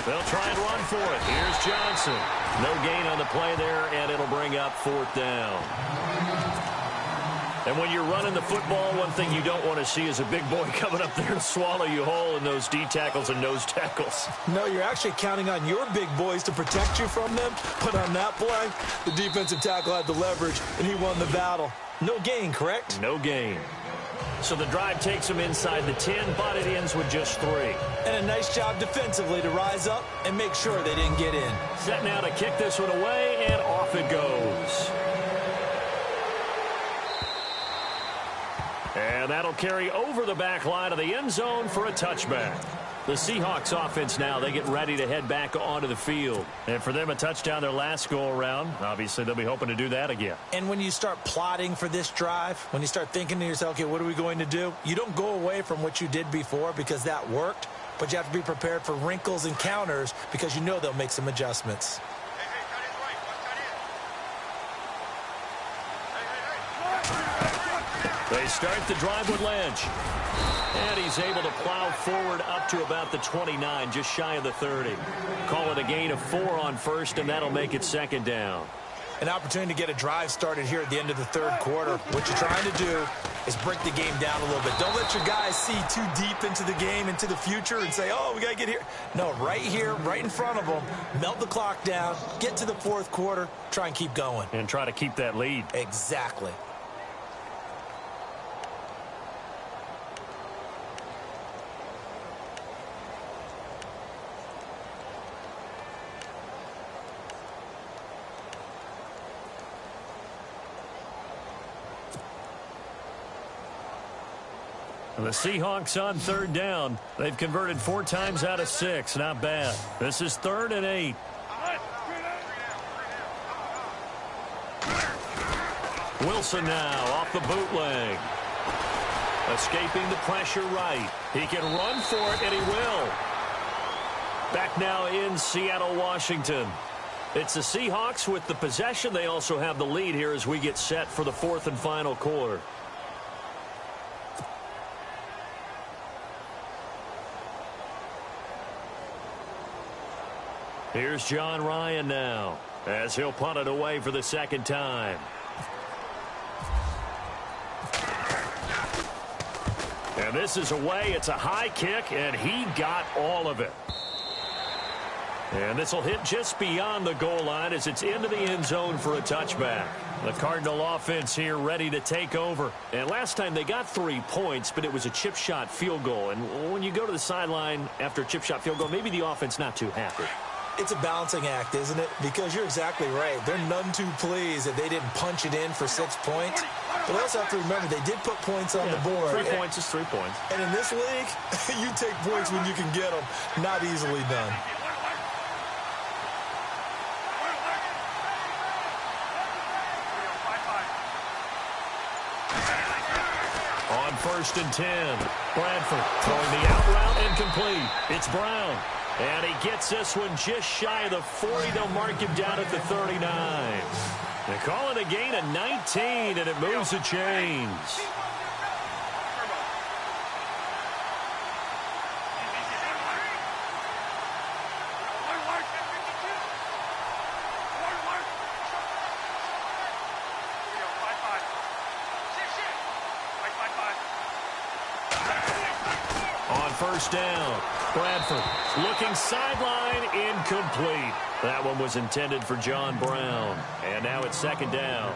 They'll try and run for it. Here's Johnson. No gain on the play there, and it'll bring up fourth down. And when you're running the football, one thing you don't want to see is a big boy coming up there and swallow you whole in those D tackles and nose tackles. No, you're actually counting on your big boys to protect you from them. But on that play, the defensive tackle had the leverage, and he won the battle. No gain, correct? No gain. So the drive takes them inside the 10, but it ends with just 3. And a nice job defensively to rise up and make sure they didn't get in. Set now to kick this one away, and off it goes. And that'll carry over the back line of the end zone for a touchback. The Seahawks offense now, they get ready to head back onto the field. And for them, a touchdown their last go-around. Obviously, they'll be hoping to do that again. And when you start plotting for this drive, when you start thinking to yourself, okay, what are we going to do? You don't go away from what you did before because that worked, but you have to be prepared for wrinkles and counters because you know they'll make some adjustments. They start the drive with Lynch. And he's able to plow forward up to about the 29, just shy of the 30. Call it a gain of 4 on first, and that'll make it second down. An opportunity to get a drive started here at the end of the third quarter. What you're trying to do is break the game down a little bit. Don't let your guys see too deep into the game, into the future, and say, oh, we got to get here. No, right here, right in front of them, melt the clock down, get to the fourth quarter, try and keep going. And try to keep that lead. Exactly. The Seahawks on third down. They've converted 4 times out of 6. Not bad. This is 3rd and 8. Wilson now off the bootleg. Escaping the pressure right. He can run for it, and he will. Back now in Seattle, Washington. It's the Seahawks with the possession. They also have the lead here as we get set for the 4th and final quarter. Here's John Ryan now as he'll punt it away for the second time. And this is away. It's a high kick, and he got all of it. And this will hit just beyond the goal line as it's into the end zone for a touchback. The Cardinal offense here ready to take over. And last time they got 3 points, but it was a chip shot field goal. And when you go to the sideline after a chip shot field goal, maybe the offense not too happy. It's a balancing act, isn't it? Because you're exactly right. They're none too pleased that they didn't punch it in for 6 points. But they also have to remember they did put points on the board. 3 points is 3 points. And in this league, you take points when you can get them. Not easily done. On 1st and 10, Bradford throwing the out route incomplete. It's Brown. And he gets this one just shy of the 40. They'll mark him down at the 39. They call it a gain of 19, and it moves the chains. first down. Bradford looking sideline, incomplete. That one was intended for John Brown. And now it's second down.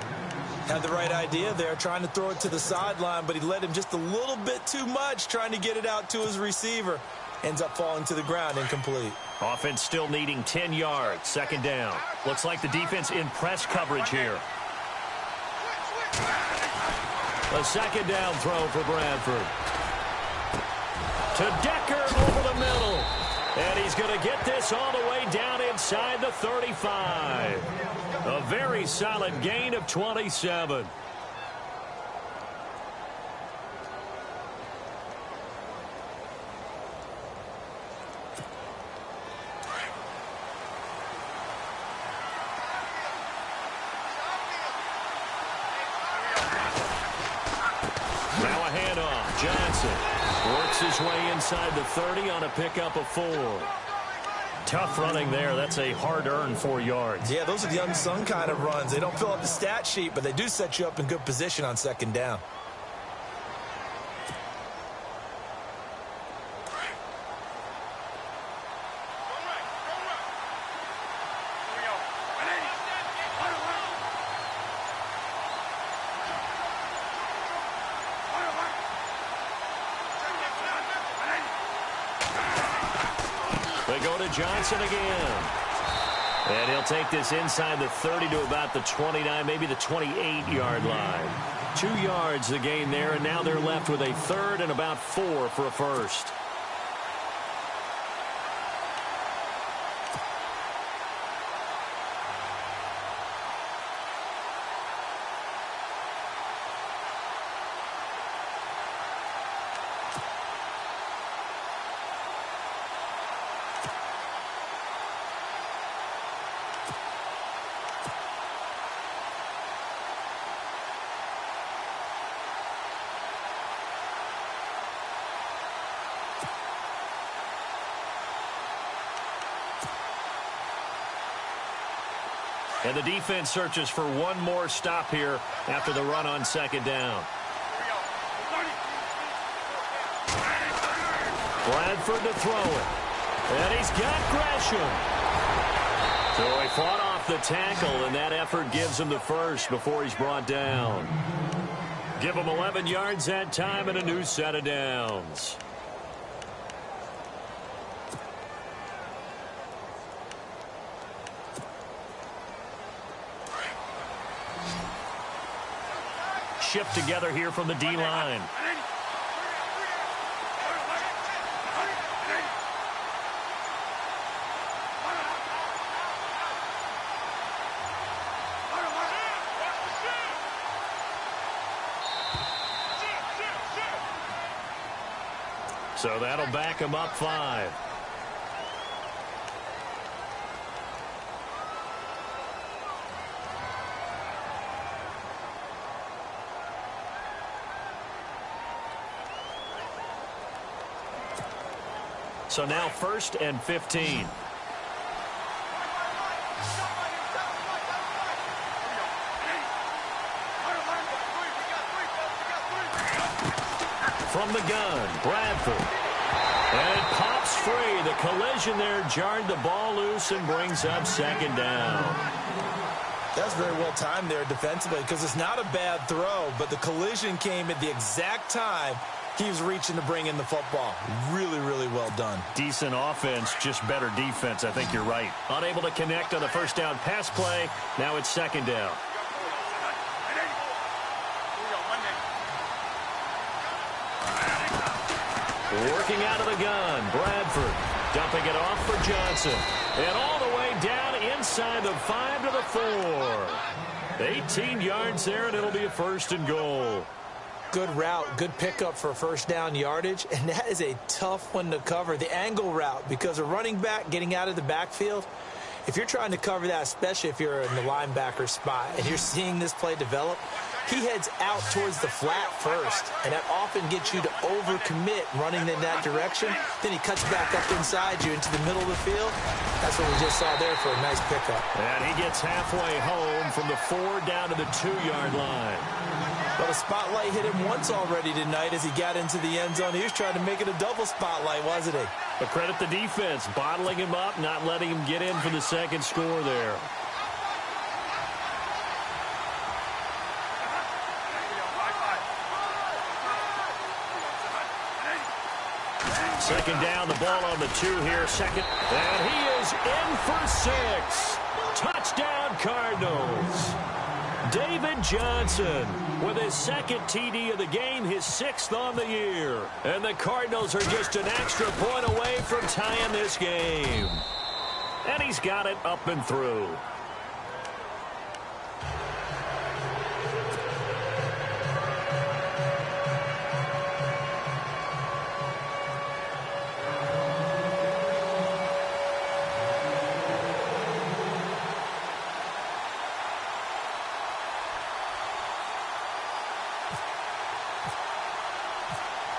Had the right idea there, trying to throw it to the sideline, but he led him just a little bit too much, trying to get it out to his receiver. Ends up falling to the ground, incomplete. Offense still needing 10 yards. Second down. Looks like the defense in press coverage here. A second down throw for Bradford. To Decker over the middle. And he's going to get this all the way down inside the 35. A very solid gain of 27. Now a handoff. Johnson works his way inside the 30 on a pickup of 4. Tough running there. That's a hard-earned 4 yards. Yeah, those are the unsung kind of runs. They don't fill up the stat sheet, but they do set you up in good position on second down. They go to Johnson again. And he'll take this inside the 30 to about the 29, maybe the 28-yard line. 2 yards the gain there, and now they're left with a third and about 4 for a first. And the defense searches for one more stop here after the run on second down. Bradford to throw it. And he's got Gresham. So he fought off the tackle, and that effort gives him the first before he's brought down. Give him 11 yards that time and a new set of downs. Shift together here from the D-line. So that'll back him up 5. So now 1st and 15. From the gun, Bradford. And it pops free. The collision there jarred the ball loose and brings up second down. That's very well timed there defensively because it's not a bad throw, but the collision came at the exact time he was reaching to bring in the football. Really, really well done. Decent offense, just better defense. I think you're right. Unable to connect on the first down pass play. Now it's second down. Working out of the gun, Bradford dumping it off for Johnson. And all the way down inside the 5 to the 4. 18 yards there, and it'll be a 1st and goal. Good route, good pickup for first down yardage, and that is a tough one to cover, the angle route, because a running back getting out of the backfield, if you're trying to cover that, especially if you're in the linebacker spot and you're seeing this play develop, he heads out towards the flat first, and that often gets you to overcommit running in that direction. Then he cuts back up inside you into the middle of the field. That's what we just saw there for a nice pickup. And he gets halfway home from the 4 down to the 2-yard line. Well, the spotlight hit him once already tonight as he got into the end zone. He was trying to make it a double spotlight, wasn't he? But credit the defense, bottling him up, not letting him get in for the second score there. Second down, the ball on the 2 here. Second, and he is in for 6. Touchdown, Cardinals. David Johnson with his second TD of the game, his 6th on the year. And the Cardinals are just an extra point away from tying this game. And he's got it up and through.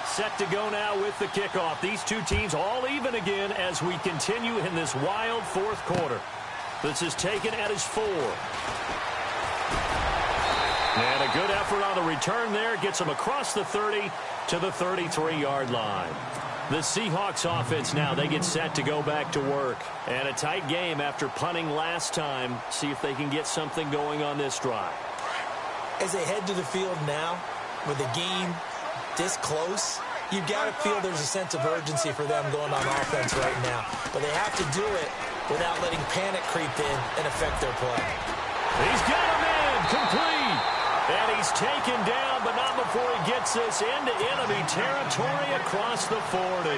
Set to go now with the kickoff. These two teams all even again as we continue in this wild fourth quarter. This is taken at his 4. And a good effort on the return there. Gets him across the 30 to the 33-yard line. The Seahawks offense now, they get set to go back to work. And a tight game after punting last time. See if they can get something going on this drive. As they head to the field now, with the game this close, you've got to feel there's a sense of urgency for them going on offense right now. But they have to do it without letting panic creep in and affect their play. He's got him in, complete. And he's taken down, but not before he gets this into enemy territory across the 40.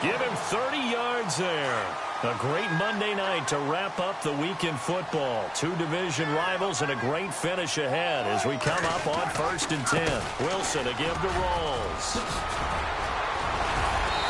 Give him 30 yards there. A great Monday night to wrap up the week in football. 2 division rivals and a great finish ahead as we come up on 1st and 10. Wilson to give to Rawls.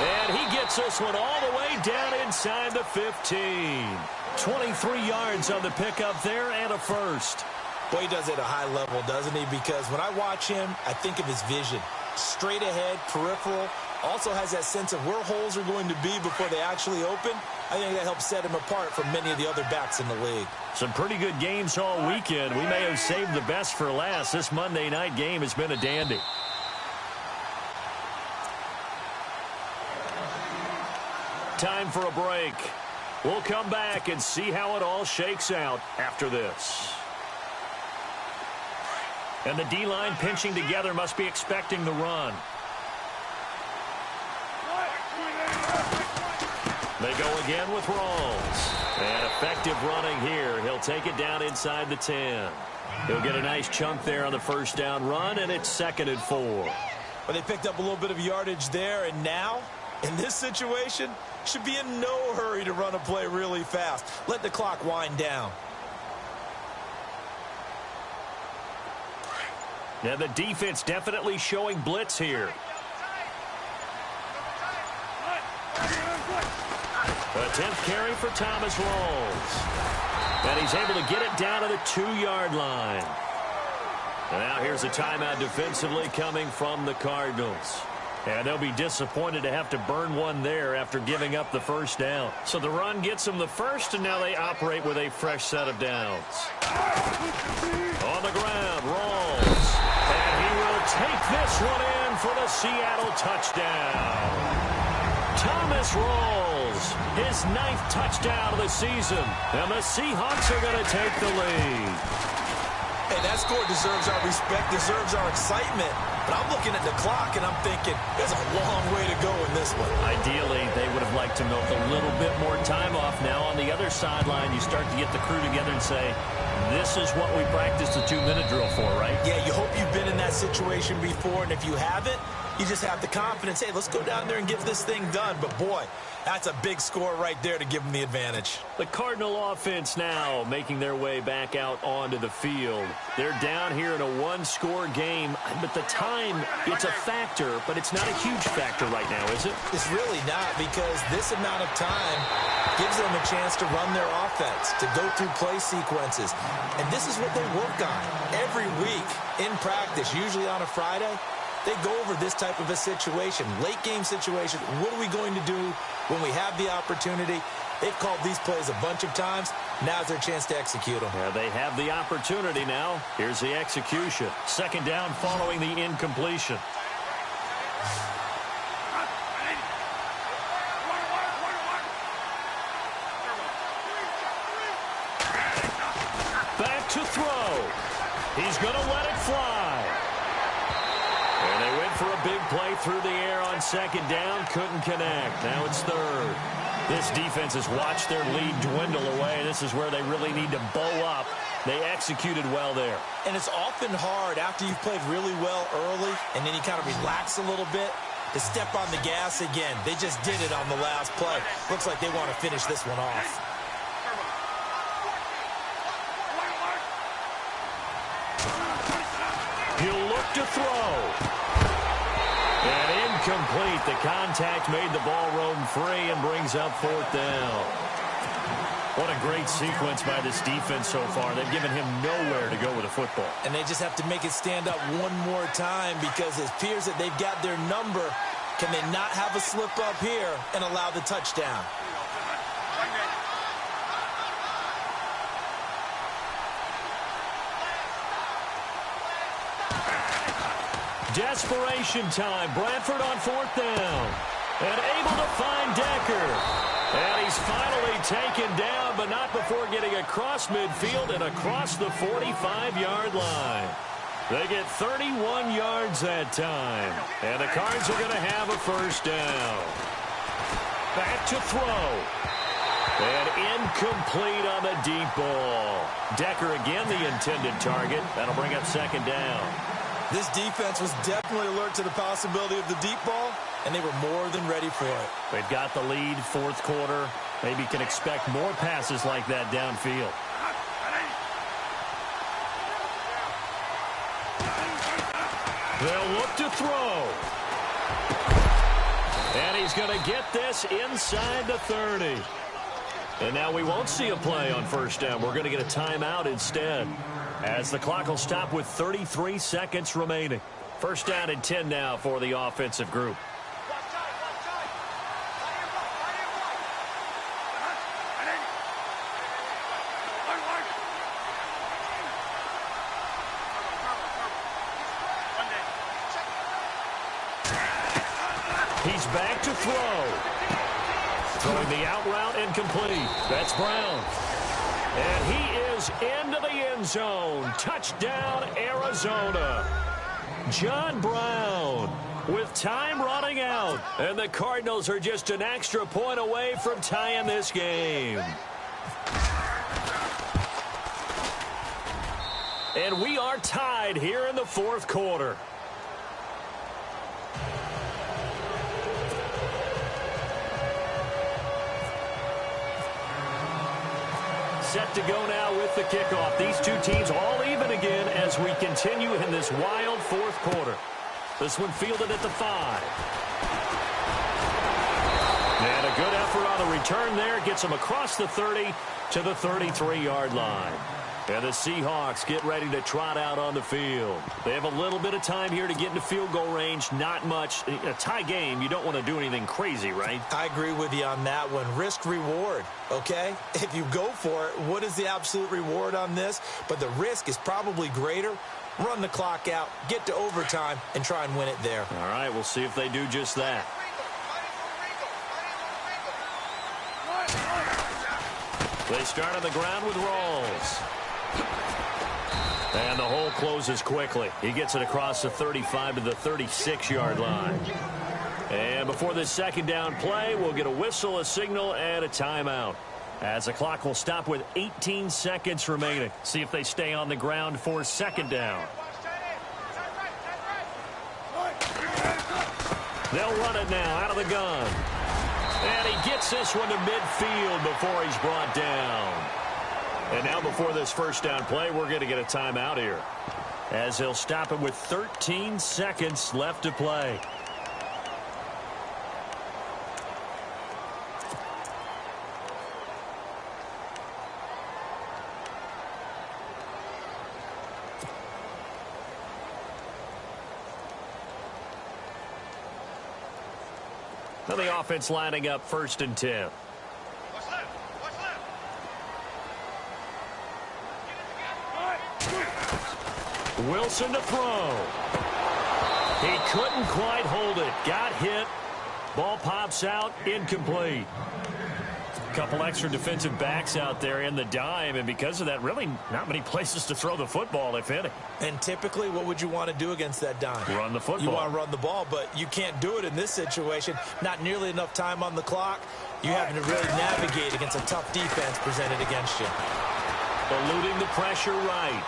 And he gets this one all the way down inside the 15. 23 yards on the pickup there and a first. Boy, he does it at a high level, doesn't he? Because when I watch him, I think of his vision. Straight ahead, peripheral. Also has that sense of where holes are going to be before they actually open. I think that helps set him apart from many of the other backs in the league. Some pretty good games all weekend. We may have saved the best for last. This Monday night game has been a dandy. Time for a break. We'll come back and see how it all shakes out after this. And the D-line pinching together, must be expecting the run. They go again with Rawls. And effective running here. He'll take it down inside the 10. He'll get a nice chunk there on the first down run, and it's 2nd and 4. Well, they picked up a little bit of yardage there, and now, in this situation, should be in no hurry to run a play really fast. Let the clock wind down. And the defense definitely showing blitz here. A 10th carry for Thomas Rawls. And he's able to get it down to the 2-yard line. And now here's a timeout defensively coming from the Cardinals. And they'll be disappointed to have to burn one there after giving up the first down. So the run gets them the first, and now they operate with a fresh set of downs. On the ground, Rawls. And he will take this one in for the Seattle touchdown. Thomas Rawls, his 9th touchdown of the season. And the Seahawks are going to take the lead. Hey, that score deserves our respect, deserves our excitement. But I'm looking at the clock, and I'm thinking, there's a long way to go in this one. Ideally, they would have liked to milk a little bit more time off. Now, on the other sideline, you start to get the crew together and say, this is what we practiced the 2-minute drill for, right? Yeah, you hope you've been in that situation before, and if you haven't, you just have the confidence, hey, let's go down there and get this thing done. But, boy, That's a big score right there to give them the advantage. The Cardinal offense now making their way back out onto the field. They're down here in a one-score game, but the time, it's a factor, but it's not a huge factor right now, is it? It's really not, because this amount of time gives them a chance to run their offense, to go through play sequences. And this is what they work on every week in practice, usually on a Friday. They go over this type of a situation, late-game situation. What are we going to do when we have the opportunity? They've called these plays a bunch of times. Now's their chance to execute them. Yeah, they have the opportunity now. Here's the execution. Second down following the incompletion. Back to throw. He's going to let it fly. And they went for a big play through the air on second down. Couldn't connect. Now it's third. This defense has watched their lead dwindle away. This is where they really need to bow up. They executed well there. And it's often hard after you've played really well early and then you kind of relax a little bit to step on the gas again. They just did it on the last play. Looks like they want to finish this one off. He'll look to throw. And incomplete. The contact made the ball roam free and brings up fourth down. What a great sequence by this defense so far. They've given him nowhere to go with the football. And they just have to make it stand up one more time, because it appears that they've got their number. Can they not have a slip up here and allow the touchdown? Desperation time. Bradford on fourth down. And able to find Decker. And he's finally taken down, but not before getting across midfield and across the 45-yard line. They get 31 yards that time. And the Cards are going to have a first down. Back to throw. And incomplete on the deep ball. Decker again the intended target. That'll bring up second down. This defense was definitely alert to the possibility of the deep ball, and they were more than ready for it. They've got the lead, fourth quarter. Maybe can expect more passes like that downfield. They'll look to throw. And he's going to get this inside the 30. And now we won't see a play on first down. We're going to get a timeout instead, as the clock will stop with 33 seconds remaining. First down and 10 now for the offensive group. He's back to throw. Throwing the out route incomplete. That's Brown. And he is into the end zone. Touchdown, Arizona. John Brown with time running out. And the Cardinals are just an extra point away from tying this game. And we are tied here in the fourth quarter. Set to go now with the kickoff. These two teams all even again as we continue in this wild fourth quarter. This one fielded at the 5. And a good effort on the return there. Gets them across the 30 to the 33-yard line. And the Seahawks get ready to trot out on the field. They have a little bit of time here to get into field goal range. Not much. A tie game, you don't want to do anything crazy, right? I agree with you on that one. Risk-reward, okay? If you go for it, what is the absolute reward on this? But the risk is probably greater. Run the clock out, get to overtime, and try and win it there. All right, we'll see if they do just that. They start on the ground with Rawls. And the hole closes quickly. He gets it across the 35 to the 36-yard line. And before this second down play, we'll get a whistle, a signal, and a timeout, as the clock will stop with 18 seconds remaining. See if they stay on the ground for second down. They'll run it now out of the gun. And he gets this one to midfield before he's brought down. And now before this first down play, we're going to get a timeout here, as he'll stop it with 13 seconds left to play. Now the offense lining up 1st and 10. Wilson to throw. He couldn't quite hold it. Got hit. Ball pops out. Incomplete. A couple extra defensive backs out there in the dime, and because of that, really not many places to throw the football, if any. And typically, what would you want to do against that dime? Run the football. You want to run the ball, but you can't do it in this situation. Not nearly enough time on the clock. You having to really navigate against a tough defense presented against you. Eluding the pressure right.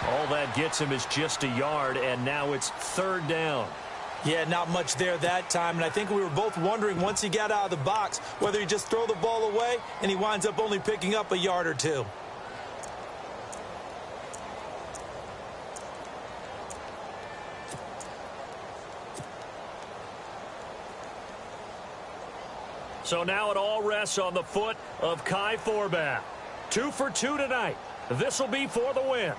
All that gets him is just a yard, and now it's 3rd down. Yeah, not much there that time, and I think we were both wondering once he got out of the box whether he just throw the ball away and he winds up only picking up a yard or two. So now it all rests on the foot of Kai Forbath. 2 for 2 tonight. This will be for the win.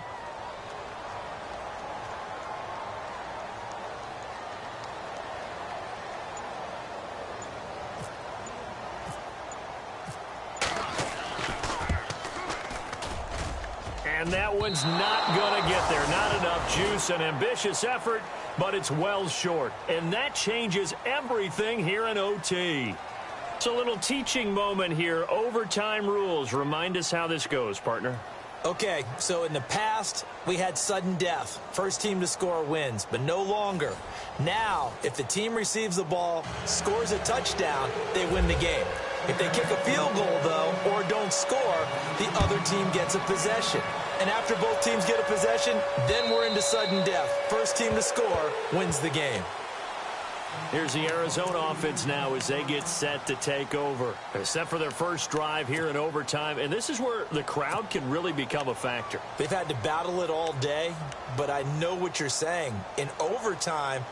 And that one's not going to get there. Not enough juice. An ambitious effort, but it's well short. And that changes everything here in OT. It's a little teaching moment here. Overtime rules. Remind us how this goes, partner. Okay, so in the past, we had sudden death. First team to score wins, but no longer. Now, if the team receives the ball, scores a touchdown, they win the game. If they kick a field goal, though, or don't score, the other team gets a possession. And after both teams get a possession, then we're into sudden death. First team to score wins the game. Here's the Arizona offense now as they get set to take over. They're set for their first drive here in overtime, and this is where the crowd can really become a factor. They've had to battle it all day, but I know what you're saying. In overtime,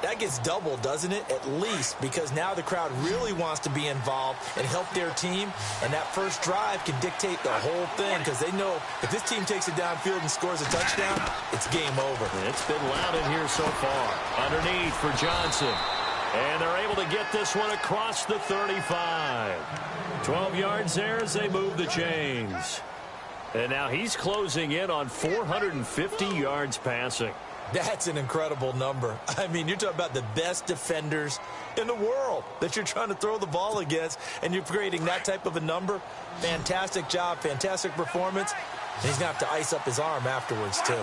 that gets doubled, doesn't it? At least, because now the crowd really wants to be involved and help their team, and that first drive can dictate the whole thing because they know if this team takes it downfield and scores a touchdown, it's game over. It's been loud in here so far. Underneath for Johnson. And they're able to get this one across the 35. 12 yards there as they move the chains. And now he's closing in on 450 yards passing. That's an incredible number. I mean, you're talking about the best defenders in the world that you're trying to throw the ball against, and you're creating that type of a number. Fantastic job, fantastic performance. And he's going to have to ice up his arm afterwards, too.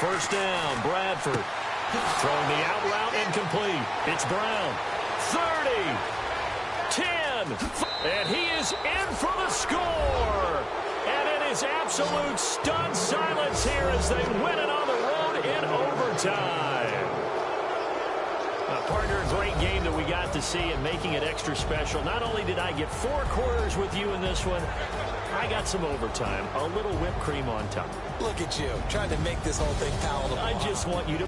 First down, Bradford. Throwing the out route incomplete. It's Brown. 30. 10. And he is in for the score. And it is absolute stunned silence here as they win it on the road in overtime. Partner, a great game that we got to see and making it extra special. Not only did I get 4 quarters with you in this one, I got some overtime. A little whipped cream on top. Look at you, trying to make this whole thing palatable. I just want you to